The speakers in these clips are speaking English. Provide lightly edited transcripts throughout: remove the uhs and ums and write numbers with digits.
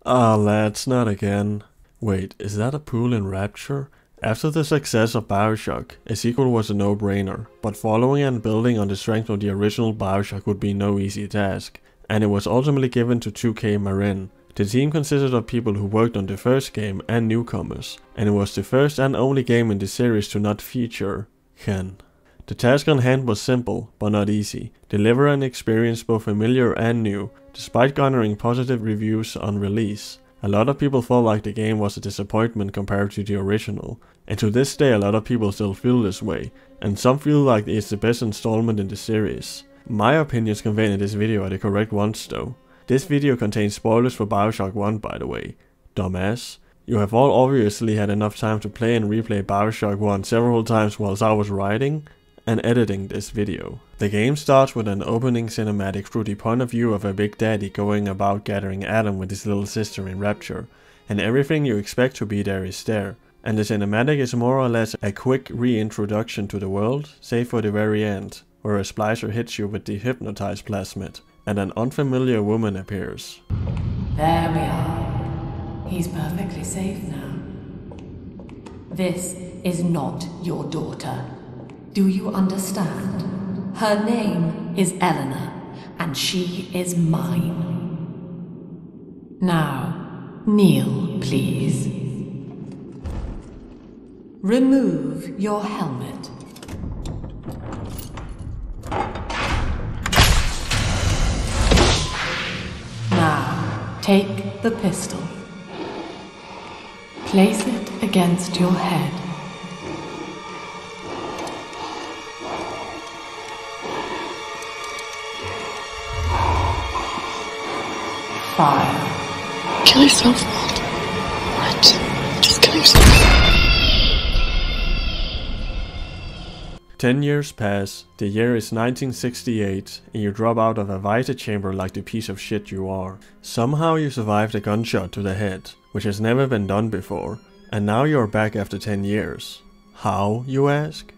Ah, lads, not again. Wait, is that a pool in Rapture? After the success of Bioshock, a sequel was a no-brainer, but following and building on the strength of the original Bioshock would be no easy task, and it was ultimately given to 2K Marin. The team consisted of people who worked on the first game and newcomers, and it was the first and only game in the series to not feature Ken. The task on hand was simple, but not easy. Deliver an experience both familiar and new, despite garnering positive reviews on release. A lot of people felt like the game was a disappointment compared to the original, and to this day a lot of people still feel this way, and some feel like it's the best installment in the series. My opinions conveyed in this video are the correct ones though. This video contains spoilers for Bioshock 1 by the way. Dumbass. You have all obviously had enough time to play and replay Bioshock 1 several times whilst I was writing and editing this video. The game starts with an opening cinematic through the point of view of a big daddy going about gathering Adam with his little sister in Rapture, and everything you expect to be there is there. And the cinematic is more or less a quick reintroduction to the world, save for the very end, where a splicer hits you with the hypnotized plasmid, and an unfamiliar woman appears. There we are. He's perfectly safe now. This is not your daughter. Do you understand? Her name is Eleanor, and she is mine. Now, kneel, please. Remove your helmet. Now, take the pistol. Place it against your head. Fire. Kill yourself, Walt. What? Just kill yourself. 10 years pass, the year is 1968, and you drop out of a Vita chamber like the piece of shit you are. Somehow you survived a gunshot to the head, which has never been done before, and now you're back after 10 years. How, you ask?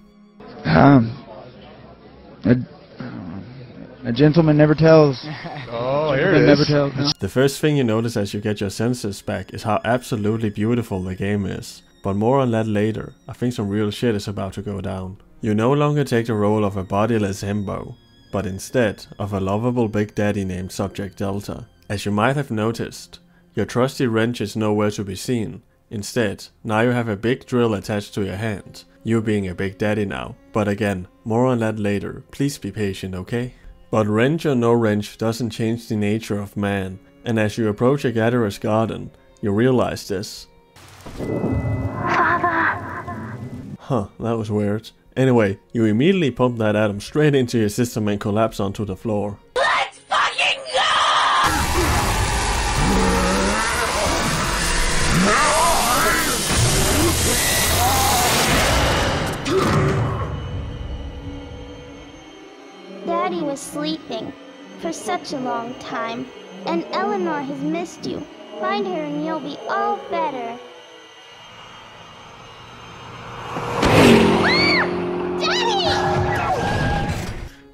A gentleman never tells. Oh, here it is. Never tells. No. The first thing you notice as you get your senses back is how absolutely beautiful the game is. But more on that later. I think some real shit is about to go down. You no longer take the role of a bodiless himbo, but instead of a lovable big daddy named Subject Delta. As you might have noticed, your trusty wrench is nowhere to be seen. Instead, now you have a big drill attached to your hand. You being a big daddy now. But again, more on that later. Please be patient, okay? But wrench or no wrench doesn't change the nature of man, and as you approach a gatherer's garden, you realize this. Father! Huh, that was weird. Anyway, you immediately pump that atom straight into your system and collapse onto the floor. Let's fucking go! Daddy was sleeping for such a long time, and Eleanor has missed you. Find her and you'll be all better. Daddy!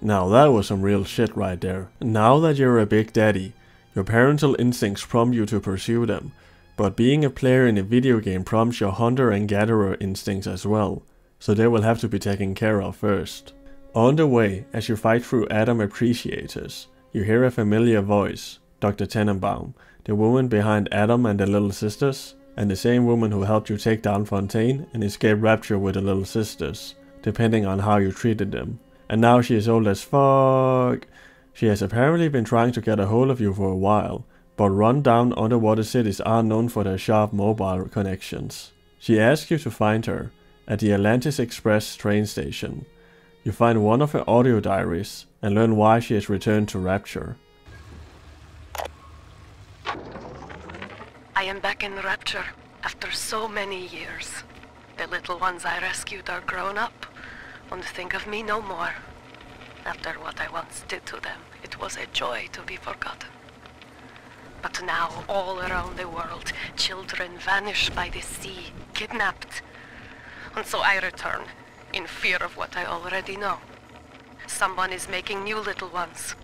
Now that was some real shit right there. Now that you're a big daddy, your parental instincts prompt you to pursue them, but being a player in a video game prompts your hunter and gatherer instincts as well, so they will have to be taken care of first. On the way, as you fight through Adam Appreciators, you hear a familiar voice, Dr. Tenenbaum, the woman behind Adam and the Little Sisters, and the same woman who helped you take down Fontaine and escape Rapture with the Little Sisters, depending on how you treated them. And now she is old as fuck. She has apparently been trying to get a hold of you for a while, but run-down underwater cities are known for their sharp mobile connections. She asks you to find her at the Atlantis Express train station. You find one of her audio diaries and learn why she has returned to Rapture. I am back in Rapture after so many years. The little ones I rescued are grown up and think of me no more. After what I once did to them, it was a joy to be forgotten. But now, all around the world, children vanish by the sea, kidnapped. And so I return, in fear of what I already know. Someone is making new little ones,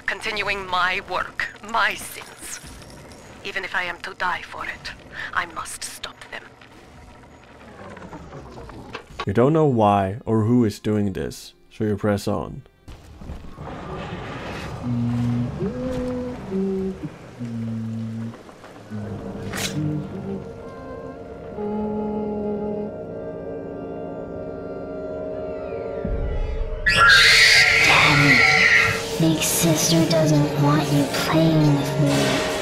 continuing my work, my sins. even if I am to die for it. I must stop them. You don't know why or who is doing this, so you press on. Big sister doesn't want you playing with me.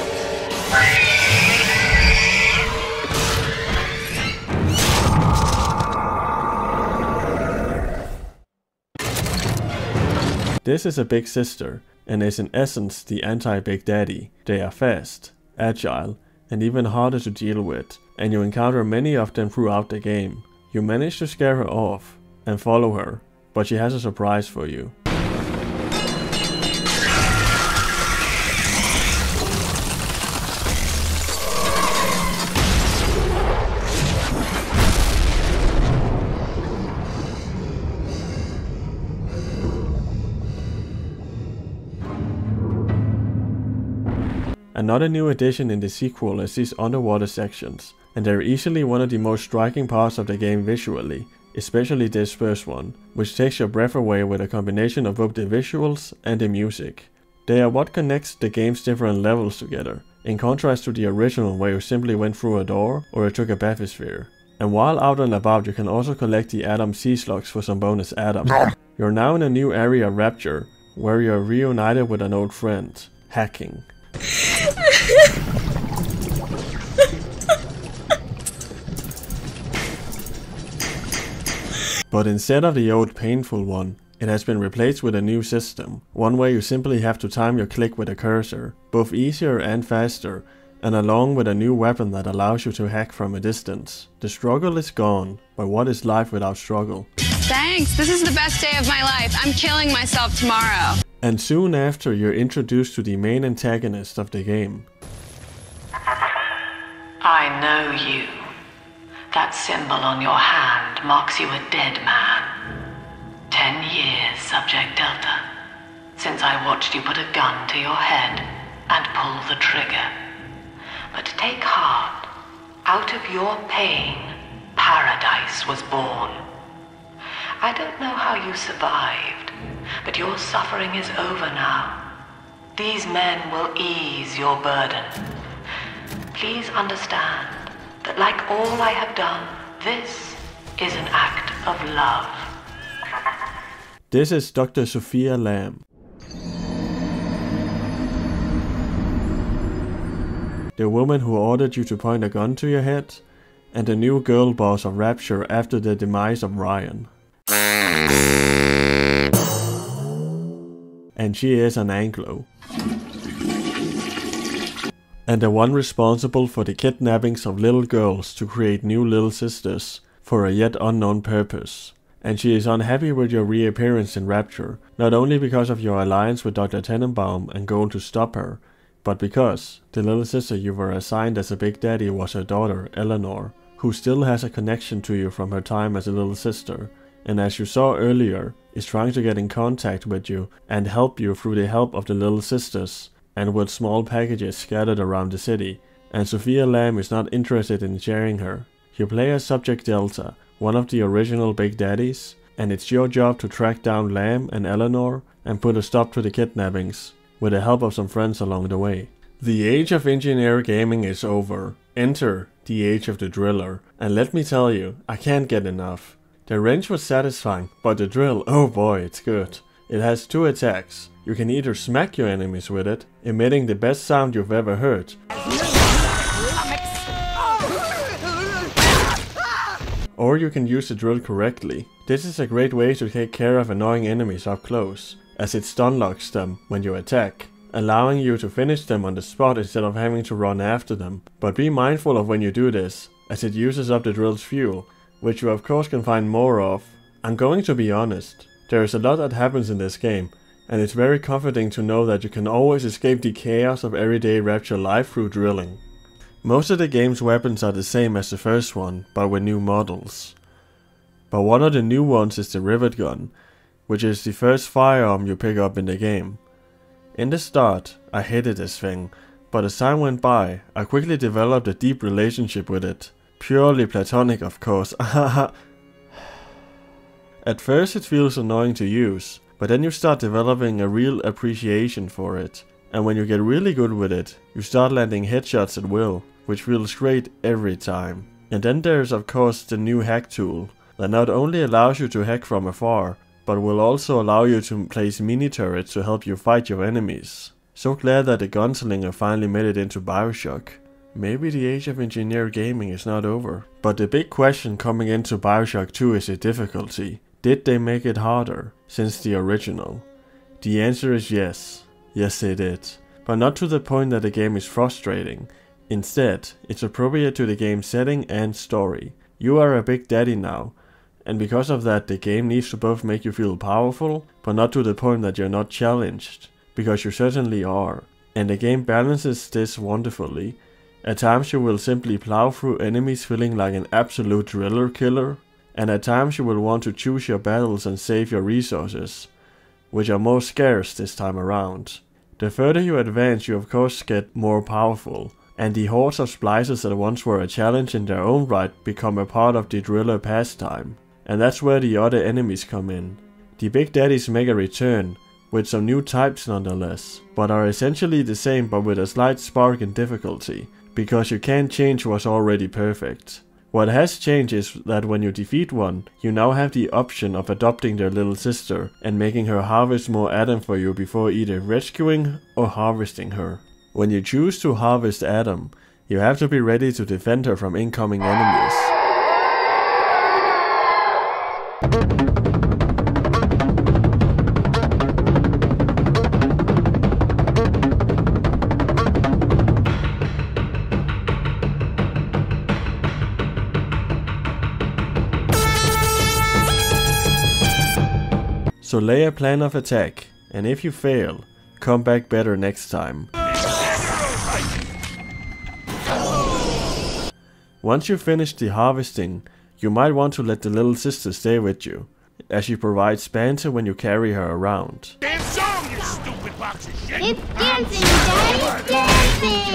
This is a big sister, and is in essence the anti-Big Daddy. They are fast, agile, and even harder to deal with, and you encounter many of them throughout the game. You manage to scare her off, and follow her, but she has a surprise for you. Another new addition in the sequel is these underwater sections, and they're easily one of the most striking parts of the game visually, especially this first one, which takes your breath away with a combination of both the visuals and the music. They are what connects the game's different levels together, in contrast to the original where you simply went through a door or you took a bathysphere. And while out and about you can also collect the Atom Sea Slugs for some bonus atoms. You're now in a new area of Rapture, where you're reunited with an old friend, hacking. But instead of the old painful one, it has been replaced with a new system, one where you simply have to time your click with a cursor, both easier and faster, and along with a new weapon that allows you to hack from a distance. The struggle is gone, but what is life without struggle? Thanks, this is the best day of my life. I'm killing myself tomorrow. And soon after you're introduced to the main antagonist of the game. I know you. That symbol on your hand marks you a dead man. 10 years, Subject Delta, since I watched you put a gun to your head and pull the trigger. But take heart. Out of your pain, paradise was born. I don't know how you survived, but your suffering is over now. These men will ease your burden. Please understand that like all I have done, this is an act of love. This is Dr. Sophia Lamb. The woman who ordered you to point a gun to your head, and the new girl boss of Rapture after the demise of Ryan. And she is an Anglo. And the one responsible for the kidnappings of little girls to create new little sisters for a yet unknown purpose. And she is unhappy with your reappearance in Rapture, not only because of your alliance with Dr. Tenenbaum and goal to stop her, but because the little sister you were assigned as a Big Daddy was her daughter, Eleanor, who still has a connection to you from her time as a little sister, and as you saw earlier, is trying to get in contact with you and help you through the help of the little sisters, and with small packages scattered around the city, and Sophia Lamb is not interested in sharing her. You play as Subject Delta, one of the original Big Daddies, and it's your job to track down Lamb and Eleanor and put a stop to the kidnappings, with the help of some friends along the way. The age of engineer gaming is over. Enter the age of the driller, and let me tell you, I can't get enough. The range was satisfying, but the drill, oh boy, it's good. It has 2 attacks. You can either smack your enemies with it, emitting the best sound you've ever heard, or you can use the drill correctly. This is a great way to take care of annoying enemies up close, as it stun locks them when you attack, allowing you to finish them on the spot instead of having to run after them. But be mindful of when you do this, as it uses up the drill's fuel, which you of course can find more of. I'm going to be honest, there is a lot that happens in this game, and it's very comforting to know that you can always escape the chaos of everyday Rapture life through drilling. Most of the game's weapons are the same as the first one, but with new models. But one of the new ones is the rivet gun, which is the first firearm you pick up in the game. In the start, I hated this thing, but as time went by, I quickly developed a deep relationship with it. Purely platonic, of course. At first it feels annoying to use, but then you start developing a real appreciation for it. And when you get really good with it, you start landing headshots at will, which feels great every time. And then there's of course the new hack tool, that not only allows you to hack from afar, but will also allow you to place mini turrets to help you fight your enemies. So glad that the gunslinger finally made it into Bioshock. Maybe the age of engineer gaming is not over. But the big question coming into Bioshock 2 is the difficulty. Did they make it harder since the original? The answer is yes. Yes they did. But not to the point that the game is frustrating. Instead, it's appropriate to the game's setting and story. You are a big daddy now, and because of that the game needs to both make you feel powerful, but not to the point that you're not challenged, because you certainly are. And the game balances this wonderfully. At times you will simply plow through enemies feeling like an absolute driller killer, and at times you will want to choose your battles and save your resources, which are more scarce this time around. The further you advance you of course get more powerful, and the hordes of splicers that once were a challenge in their own right become a part of the driller pastime. And that's where the other enemies come in. The Big Daddies make a return, with some new types nonetheless, but are essentially the same but with a slight spark in difficulty, because you can't change what's already perfect. What has changed is that when you defeat one, you now have the option of adopting their little sister and making her harvest more Adam for you before either rescuing or harvesting her. When you choose to harvest Adam, you have to be ready to defend her from incoming enemies. So lay a plan of attack, and if you fail, come back better next time. Once you finish the harvesting, you might want to let the little sister stay with you, as she provides banter when you carry her around. Dance song, you stupid box of shit! It's dancing, Dad! It's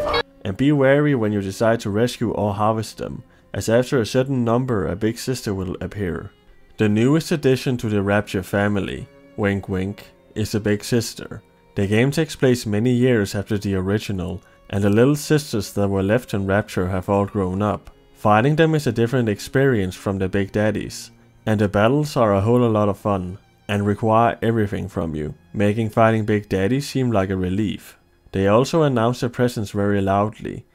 dancing! And be wary when you decide to rescue or harvest them, as after a certain number a big sister will appear. The newest addition to the Rapture family, wink wink, is the big sister. The game takes place many years after the original, and the little sisters that were left in Rapture have all grown up. Fighting them is a different experience from the Big Daddies, and the battles are a whole lot of fun, and require everything from you, making fighting Big Daddies seem like a relief. They also announce their presence very loudly.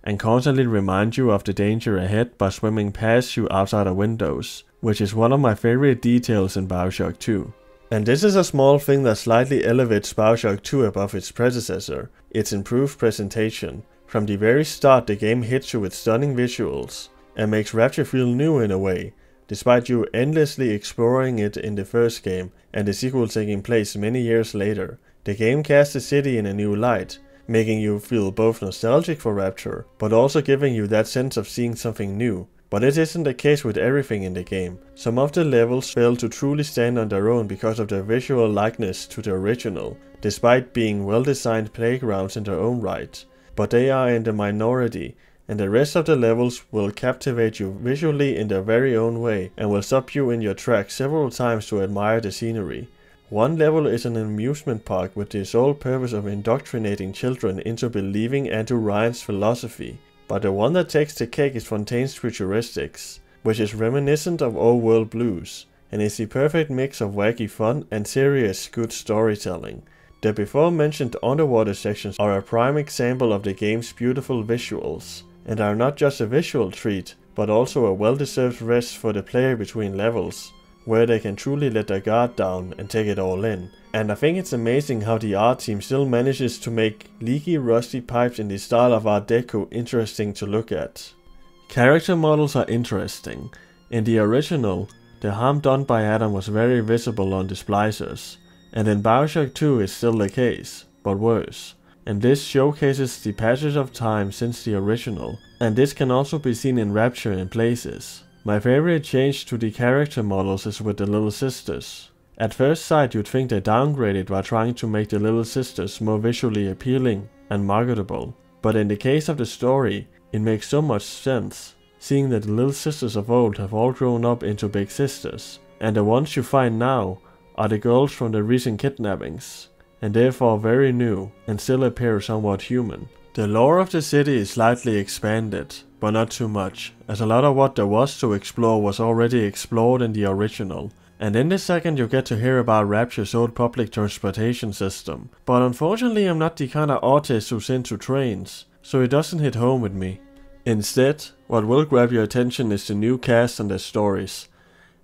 And constantly remind you of the danger ahead by swimming past you outside of windows, which is one of my favorite details in Bioshock 2. And this is a small thing that slightly elevates Bioshock 2 above its predecessor, its improved presentation. From the very start the game hits you with stunning visuals, and makes Rapture feel new in a way, despite you endlessly exploring it in the first game and the sequel taking place many years later. The game casts the city in a new light, making you feel both nostalgic for Rapture, but also giving you that sense of seeing something new. But it isn't the case with everything in the game. Some of the levels fail to truly stand on their own because of their visual likeness to the original, despite being well-designed playgrounds in their own right. But they are in the minority, and the rest of the levels will captivate you visually in their very own way, and will stop you in your tracks several times to admire the scenery. One level is an amusement park with the sole purpose of indoctrinating children into believing Andrew Ryan's philosophy, but the one that takes the cake is Fontaine's Futuristics, which is reminiscent of Old World Blues, and is the perfect mix of wacky fun and serious good storytelling. The before mentioned underwater sections are a prime example of the game's beautiful visuals, and are not just a visual treat, but also a well-deserved rest for the player between levels, where they can truly let their guard down and take it all in. And I think it's amazing how the art team still manages to make leaky rusty pipes in the style of Art Deco interesting to look at. Character models are interesting. In the original, the harm done by Adam was very visible on the splicers, and in Bioshock 2 it's still the case, but worse. And this showcases the passage of time since the original, and this can also be seen in Rapture in places. My favorite change to the character models is with the little sisters. At first sight you'd think they downgraded by trying to make the little sisters more visually appealing and marketable, but in the case of the story, it makes so much sense, seeing that the little sisters of old have all grown up into big sisters, and the ones you find now are the girls from the recent kidnappings, and therefore very new and still appear somewhat human. The lore of the city is slightly expanded, but not too much, as a lot of what there was to explore was already explored in the original. And in this second you get to hear about Rapture's old public transportation system, but unfortunately I'm not the kind of artist who's into trains, so it doesn't hit home with me. Instead, what will grab your attention is the new cast and their stories,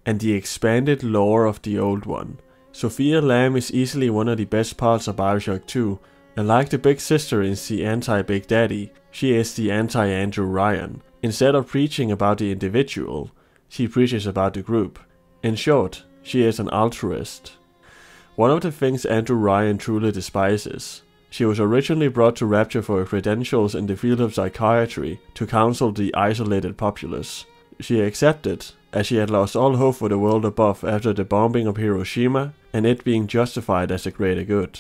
and the expanded lore of the old one. Sophia Lamb is easily one of the best parts of Bioshock 2, and like the big sister is the anti-Big Daddy, she is the anti-Andrew Ryan. Instead of preaching about the individual, she preaches about the group. In short, she is an altruist. One of the things Andrew Ryan truly despises. She was originally brought to Rapture for her credentials in the field of psychiatry to counsel the isolated populace. She accepted, as she had lost all hope for the world above after the bombing of Hiroshima and it being justified as a greater good.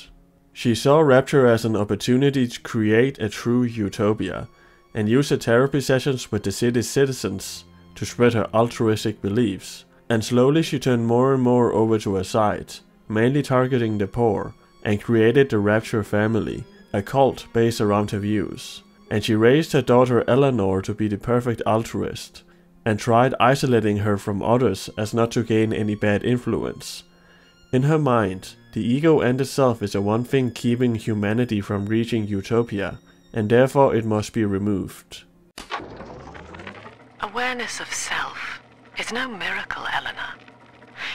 She saw Rapture as an opportunity to create a true utopia and use her therapy sessions with the city's citizens to spread her altruistic beliefs, and slowly she turned more and more over to her side, mainly targeting the poor, and created the Rapture family, a cult based around her views. And she raised her daughter Eleanor to be the perfect altruist, and tried isolating her from others as not to gain any bad influence. In her mind, the ego and itself is the one thing keeping humanity from reaching utopia, and therefore it must be removed. Awareness of self is no miracle, Eleanor.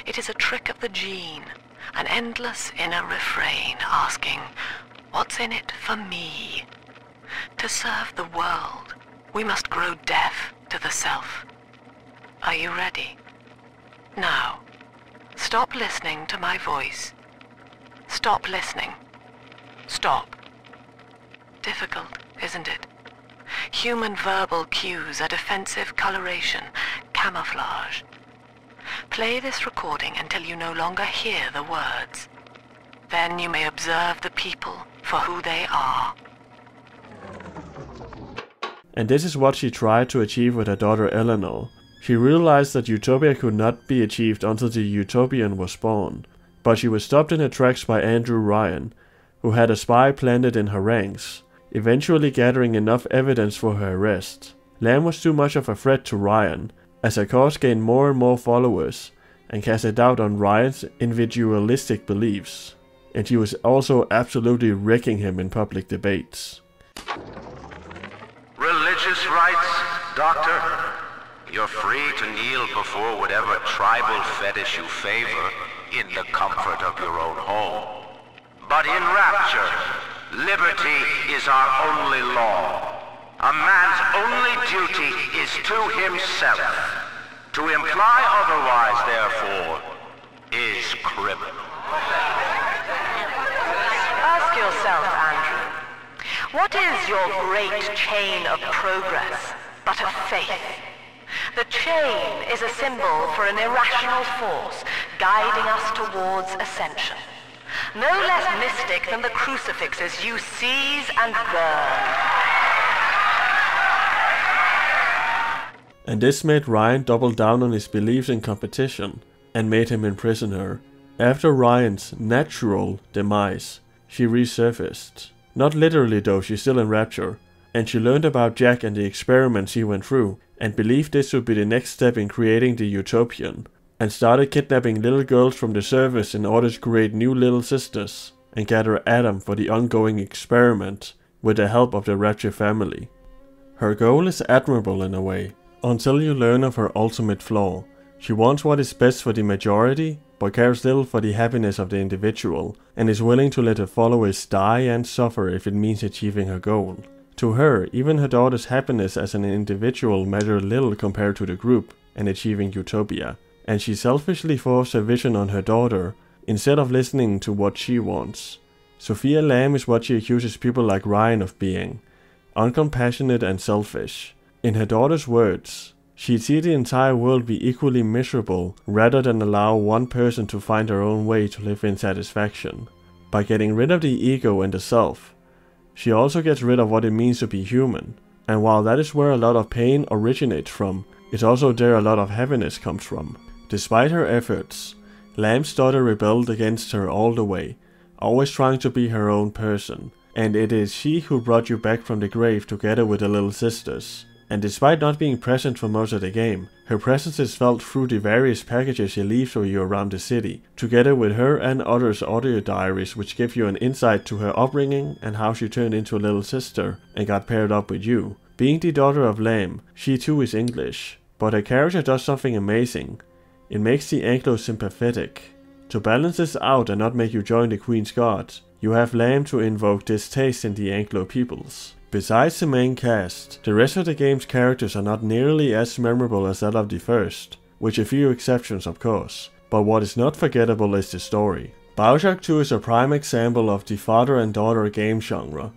It is a trick of the gene, an endless inner refrain asking, what's in it for me? To serve the world, we must grow deaf to the self. Are you ready? Now, stop listening to my voice. Stop listening. Stop. Difficult, isn't it? Human verbal cues are defensive coloration, camouflage. Play this recording until you no longer hear the words. Then you may observe the people for who they are. And this is what she tried to achieve with her daughter Eleanor. She realized that utopia could not be achieved until the utopian was born, but she was stopped in her tracks by Andrew Ryan, who had a spy planted in her ranks, eventually gathering enough evidence for her arrest. Lamb was too much of a threat to Ryan, as her cause gained more and more followers, and cast a doubt on Ryan's individualistic beliefs, and she was also absolutely wrecking him in public debates. Religious rights, Doctor? You're free to kneel before whatever tribal fetish you favor in the comfort of your own home. But in Rapture, liberty is our only law. A man's only duty is to himself. To imply otherwise, therefore, is criminal. Ask yourself, Andrew, what is your great chain of progress but a faith? The chain is a symbol for an irrational force guiding us towards ascension. No less mystic than the crucifixes you seize and burn. And this made Ryan double down on his beliefs in competition, and made him imprison her. After Ryan's natural demise, she resurfaced. Not literally though, she's still in Rapture, and she learned about Jack and the experiments he went through, and believed this would be the next step in creating the utopian, and started kidnapping little girls from the service in order to create new little sisters, and gather Adam for the ongoing experiment with the help of the Rapture family. Her goal is admirable in a way, until you learn of her ultimate flaw. She wants what is best for the majority, but cares little for the happiness of the individual, and is willing to let her followers die and suffer if it means achieving her goal. To her, even her daughter's happiness as an individual mattered little compared to the group and achieving utopia, and she selfishly forced her vision on her daughter instead of listening to what she wants. Sophia Lamb is what she accuses people like Ryan of being: uncompassionate and selfish. In her daughter's words, She'd see the entire world be equally miserable rather than allow one person to find her own way to live in satisfaction. By getting rid of the ego and the self, she also gets rid of what it means to be human. And while that is where a lot of pain originates from, it's also there a lot of happiness comes from. Despite her efforts, Lamb's daughter rebelled against her all the way, always trying to be her own person. And it is she who brought you back from the grave together with the little sisters. And despite not being present for most of the game, her presence is felt through the various packages she leaves for you around the city, together with her and others' audio diaries, which give you an insight to her upbringing and how she turned into a little sister and got paired up with you. Being the daughter of Lamb, she too is English, but her character does something amazing. It makes the Anglo sympathetic. To balance this out and not make you join the Queen's Guard, you have Lamb to invoke distaste in the Anglo peoples. Besides the main cast, the rest of the game's characters are not nearly as memorable as that of the first, with a few exceptions of course, but what is not forgettable is the story. Bioshock 2 is a prime example of the father and daughter game genre,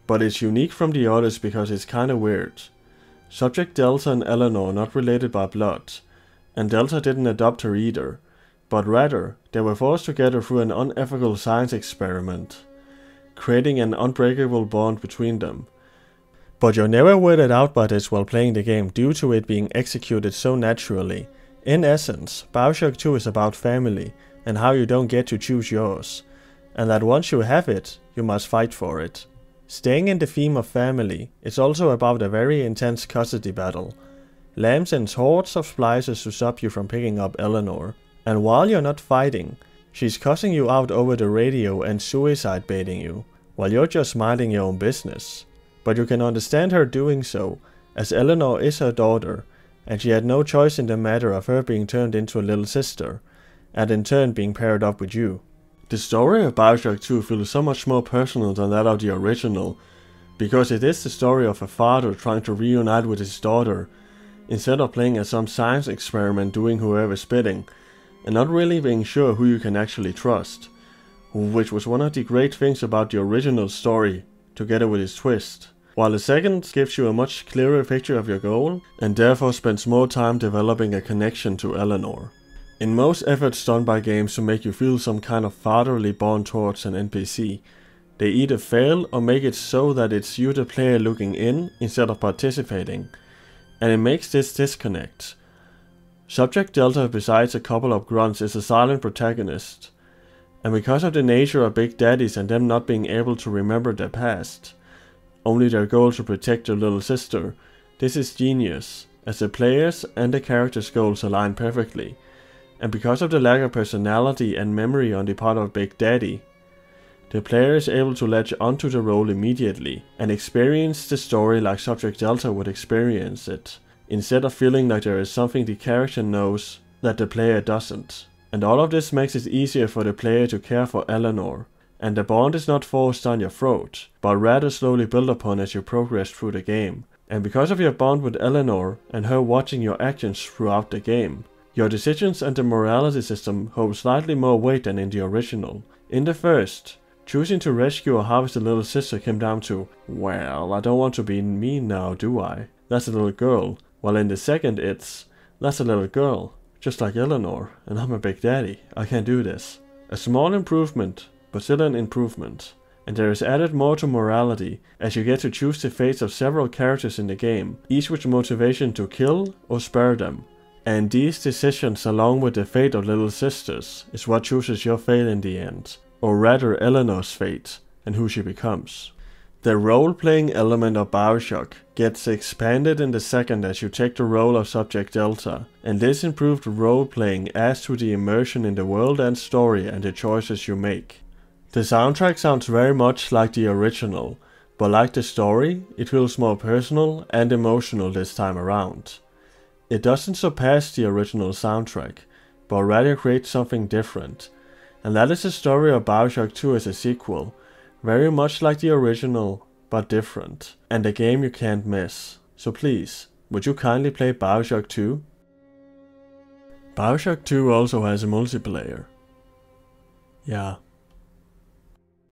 but it's unique from the others because it's kinda weird. Subject Delta and Eleanor are not related by blood, and Delta didn't adopt her either, but rather they were forced together through an unethical science experiment, creating an unbreakable bond between them. But you're never weirded out by this while playing the game due to it being executed so naturally. In essence, Bioshock 2 is about family and how you don't get to choose yours, and that once you have it, you must fight for it. Staying in the theme of family, it's also about a very intense custody battle. Lamb sends hordes of splicers to stop you from picking up Eleanor, and while you're not fighting, she's cussing you out over the radio and suicide baiting you, while you're just minding your own business. But you can understand her doing so, as Eleanor is her daughter, and she had no choice in the matter of her being turned into a little sister, and in turn being paired up with you. The story of Bioshock 2 feels so much more personal than that of the original, because it is the story of a father trying to reunite with his daughter, instead of playing as some science experiment doing whoever's bidding, and not really being sure who you can actually trust, which was one of the great things about the original story, together with its twist. While the second gives you a much clearer picture of your goal, and therefore spends more time developing a connection to Eleanor. In most efforts done by games to make you feel some kind of fatherly bond towards an NPC, they either fail or make it so that it's you the player looking in instead of participating, and it makes this disconnect. Subject Delta, besides a couple of grunts, is a silent protagonist, and because of the nature of Big Daddies and them not being able to remember their past, only their goal to protect their little sister, this is genius, as the players and the characters' goals align perfectly, and because of the lack of personality and memory on the part of Big Daddy, the player is able to latch onto the role immediately and experience the story like Subject Delta would experience it, instead of feeling like there is something the character knows that the player doesn't. And all of this makes it easier for the player to care for Eleanor, and the bond is not forced down your throat, but rather slowly built upon as you progress through the game. And because of your bond with Eleanor and her watching your actions throughout the game, your decisions and the morality system hold slightly more weight than in the original. In the first, choosing to rescue or harvest the little sister came down to, well, I don't want to be mean now, do I? That's a little girl. While in the second it's, that's a little girl, just like Eleanor, and I'm a Big Daddy, I can't do this. A small improvement, but still an improvement. And there is added more to morality, as you get to choose the fates of several characters in the game, each with motivation to kill or spare them. And these decisions, along with the fate of little sisters, is what chooses your fate in the end, or rather Eleanor's fate, and who she becomes. The role-playing element of Bioshock gets expanded in the second as you take the role of Subject Delta, and this improved role-playing adds to the immersion in the world and story and the choices you make. The soundtrack sounds very much like the original, but like the story, it feels more personal and emotional this time around. It doesn't surpass the original soundtrack, but rather creates something different, and that is the story of Bioshock 2 as a sequel, very much like the original, but different, and a game you can't miss. So please, would you kindly play Bioshock 2? Bioshock 2 also has a multiplayer. Yeah,